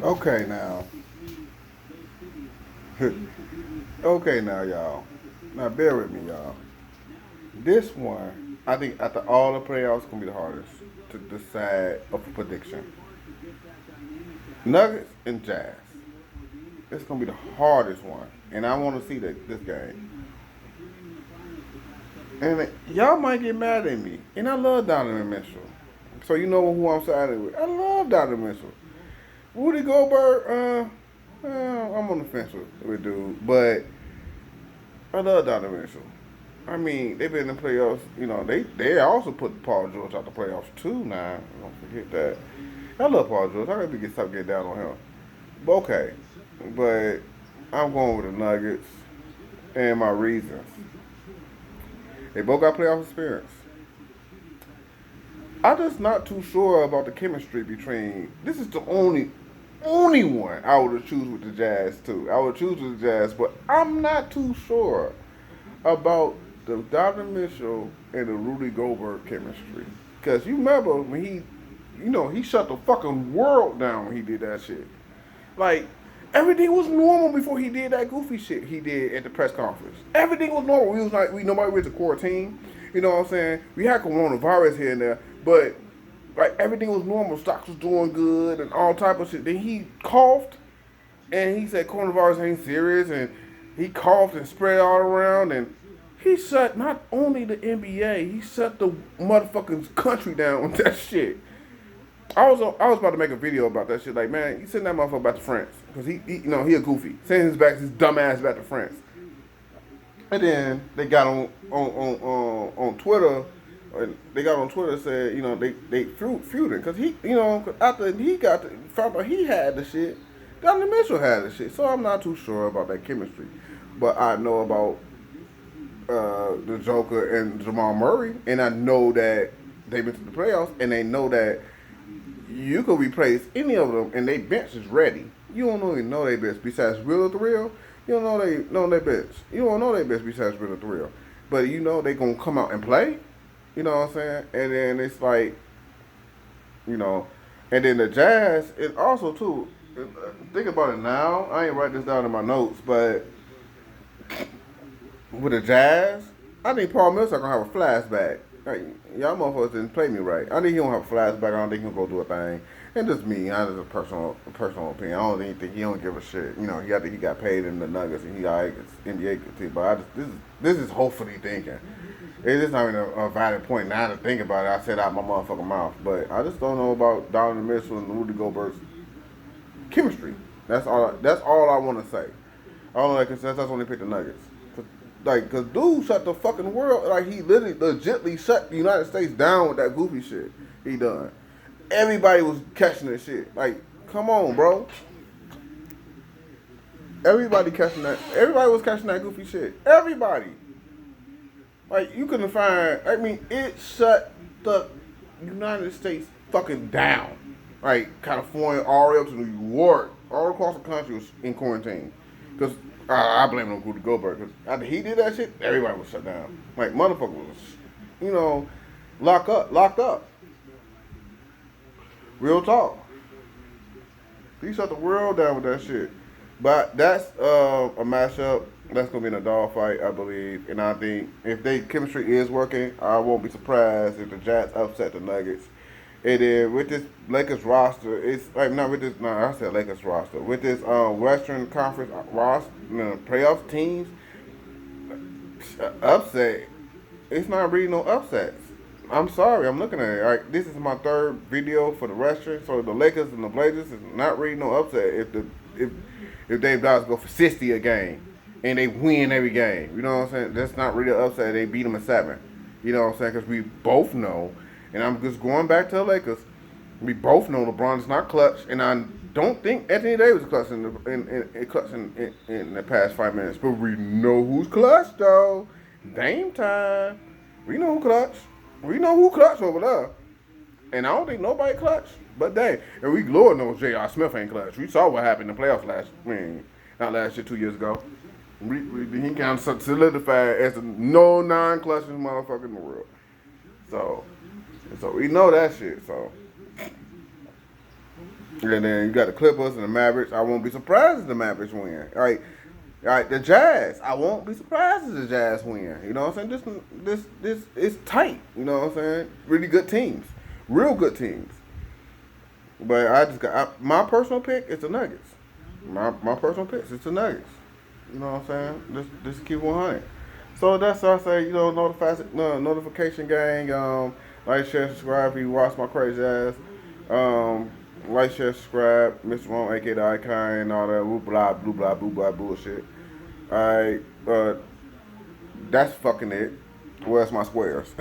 Okay now. Okay now, y'all. Now bear with me, y'all. This one, I think after all the playoffs, gonna be the hardest to decide of a prediction. Nuggets and Jazz. It's gonna be the hardest one, and I want to see this game. And y'all might get mad at me, and I love Donovan Mitchell. So you know who I'm siding with. I love Donovan Mitchell. Rudy Gobert, I'm on the fence with dude, but I love Donovan Mitchell. I mean, they've been in the playoffs. You know, they also put Paul George out the playoffs too. Now, don't forget that. I love Paul George. I gotta get stop getting down on him. But okay, but I'm going with the Nuggets and my reasons. They both got playoff experience. I'm just not too sure about the chemistry between. This is the only one I would choose with the Jazz too. I would choose with the Jazz, but I'm not too sure about the Donovan Mitchell and the Rudy Gobert chemistry. Cause you remember when he shut the fucking world down when he did that shit. Like everything was normal before he did that goofy shit he did at the press conference. Everything was normal. We was like nobody went to quarantine. You know what I'm saying? We had coronavirus here and there, but like everything was normal. Stocks was doing good and all type of shit. Then he coughed and he said coronavirus ain't serious and he coughed and spread it all around and he shut not only the NBA, he shut the motherfucking country down with that shit. I was about to make a video about that shit. Like, man, you send that motherfucker back to France because he a goofy. Send his dumb ass back to France. And then they got on Twitter. They got on Twitter said they feuding because after he found out he had the shit, Donovan Mitchell had the shit. So I'm not too sure about that chemistry, but I know about the Joker and Jamal Murray, and I know that they've been to the playoffs, and they know that you could replace any of them, and they bench is ready. You don't even know they bench besides Real or Thrill. You don't know they bench. You don't know they bench besides Real or Thrill. But you know they gonna come out and play. You know what I'm saying? And then it's like, you know, and then the Jazz. It also too. Think about it now. I ain't write this down in my notes, but with the Jazz, I think Paul Millsap gonna have a flashback. Like, y'all motherfuckers didn't play me right. I think he don't have a flashback. I don't think he'll go do a thing. And just me, I just a personal opinion. I don't even think he don't give a shit. You know, he got paid in the Nuggets and he got NBA team. But this is hopefully thinking. It is not even a valid point now to think about it. I said out my motherfucking mouth, but I just don't know about Donovan Mitchell and Rudy Gobert's chemistry. That's all I want to say. I don't know because that's when they picked the Nuggets. Like, cause dude shut the fucking world. Like he literally, legitly shut the United States down with that goofy shit he done. Everybody was catching this shit. Like, come on, bro. Everybody catching that. Everybody was catching that goofy shit. Everybody. Like, you couldn't find. I mean, it shut the United States fucking down. Like California, all the way up to New York, all across the country was in quarantine. Cause I blame it on Rudy Gobert. Cause after he did that shit, everybody was shut down. Like motherfucker was, you know, locked up. Real talk. He shut the world down with that shit. But that's a matchup that's gonna be in a dogfight, I believe. And I think if they chemistry is working, I won't be surprised if the Jazz upset the Nuggets. And then with this Lakers roster, it's like not with this. No, I said Lakers roster. With this Western Conference roster, playoff teams, upset. It's not really no upsets. I'm sorry, I'm looking at it. Like, this is my third video for the Western, so the Lakers and the Blazers is not really no upset if Dave Dodds go for 60 a game and they win every game. You know what I'm saying? That's not really an upset. They beat them in 7. You know what I'm saying? Because we both know, and I'm just going back to the Lakers. We both know LeBron's not clutch, and I don't think Anthony Davis is clutch in the past 5 minutes. But we know who's clutch though. Dame time. We know who clutch. We know who clutch over there. And I don't think nobody clutch but Dame. And Lord knows J.R. Smith ain't clutch. We saw what happened in the playoffs not last year, 2 years ago. He kind of solidified as the no non-clutching motherfucker in the world. So we know that shit. So And then you got the Clippers and the Mavericks. I won't be surprised if the Mavericks win. All right, the Jazz. I won't be surprised if the Jazz win. You know what I'm saying? This is tight. You know what I'm saying? Really good teams, real good teams. But my personal pick is the Nuggets. My personal pick is the Nuggets. You know what I'm saying? Just keep 100. So that's what I say. You know, notification gang. Like, share, subscribe. If you watch my crazy ass. Like, share, subscribe. Mr. Wrong, aka the icon, and all that. Blah blah blah blah blah blah bullshit. Alright, that's fucking it. Where's my squares?